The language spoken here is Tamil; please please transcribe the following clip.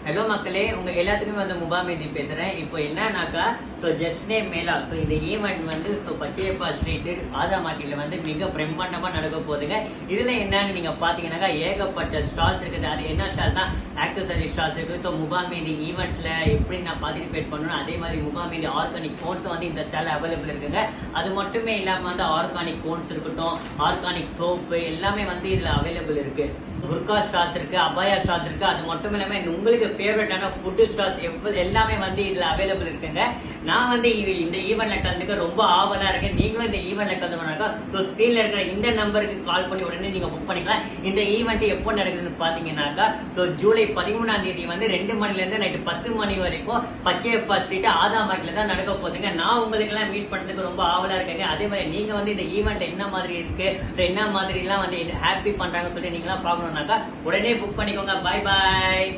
ஹலோ மக்களே, உங்க எல்லாத்துக்குமே வந்து முபாமேதி பேசுறேன். இப்போ என்னன்னாக்கா ஜஸ்ட் நேம் மேலா இந்த ஈவெண்ட் வந்து பச்சையப்பா ஸ்ட்ரீட் ஆதாமாட்டில வந்து மிக பிரம்மாண்டமா நடக்க போகுதுங்க. இதுல என்னன்னு நீங்க பாத்தீங்கன்னாக்கா ஏகப்பட்ட ஸ்டால்ஸ் இருக்குது. அது என்ன ஸ்டால் தான் ஆக்சசரி ஸ்டால்ஸ் இருக்கு. முபாமேதி ஈவெண்ட்ல எப்படி நான் பார்ட்டிசிபேட் பண்ணணும், அதே மாதிரி முபாமேதி ஆர்கானிக் கோன்ஸ் வந்து இந்த ஸ்டால் அவைலபிள் இருக்குங்க. அது மட்டுமே இல்லாம வந்து ஆர்கானிக் கோன்ஸ் இருக்கட்டும், ஆர்கானிக் சோப்பு எல்லாமே வந்து இதுல அவைலபிள் இருக்கு. புர்கா ஸ்டால்ஸ் இருக்கு, அபாயா ஸ்டால்ஸ் இருக்கு. அது மட்டும் இல்லாம உங்களுக்கு ஃபேவரட்டான ஃபுட் ஸ்டால்ஸ் எல்லாமே வந்து இதுல அவைலபிள் இருக்குங்க. நான் வந்து இந்த ஈவெண்ட்ல கலந்துக்க ரொம்ப ஆவலா இருக்கேன். நீங்களும் இந்த ஈவெண்ட்ல கலந்துக்கணும்னாக்கா ஸ்கிரீன்ல இருக்கிற இந்த நம்பருக்கு கால் பண்ணி உடனே நீங்க புக் பண்ணிக்கலாம். இந்த ஈவெண்ட் எப்போ நடக்குதுன்னு பாத்தீங்கன்னாக்கா ஜூலை 13ஆம் தேதி வந்து 2 மணில இருந்து நைட்டு 10 மணி வரைக்கும் பச்சையப்பா ஸ்ட்ரீட் ஆதாமாட்டில தான் நடக்க போகுதுங்க. நான் உங்களுக்கு எல்லாம் மீட் பண்றதுக்கு ரொம்ப ஆவலா இருக்கேங்க. அதே மாதிரி நீங்க வந்து இந்த ஈவெண்ட் என்ன மாதிரி இருக்கு, என்ன மாதிரி எல்லாம் வந்து ஹாப்பி பண்றாங்கன்னு சொல்லி நீங்க எல்லாம் பாக்கணும்னாக்கா உடனே புக் பண்ணிக்கோங்க. Bye bye.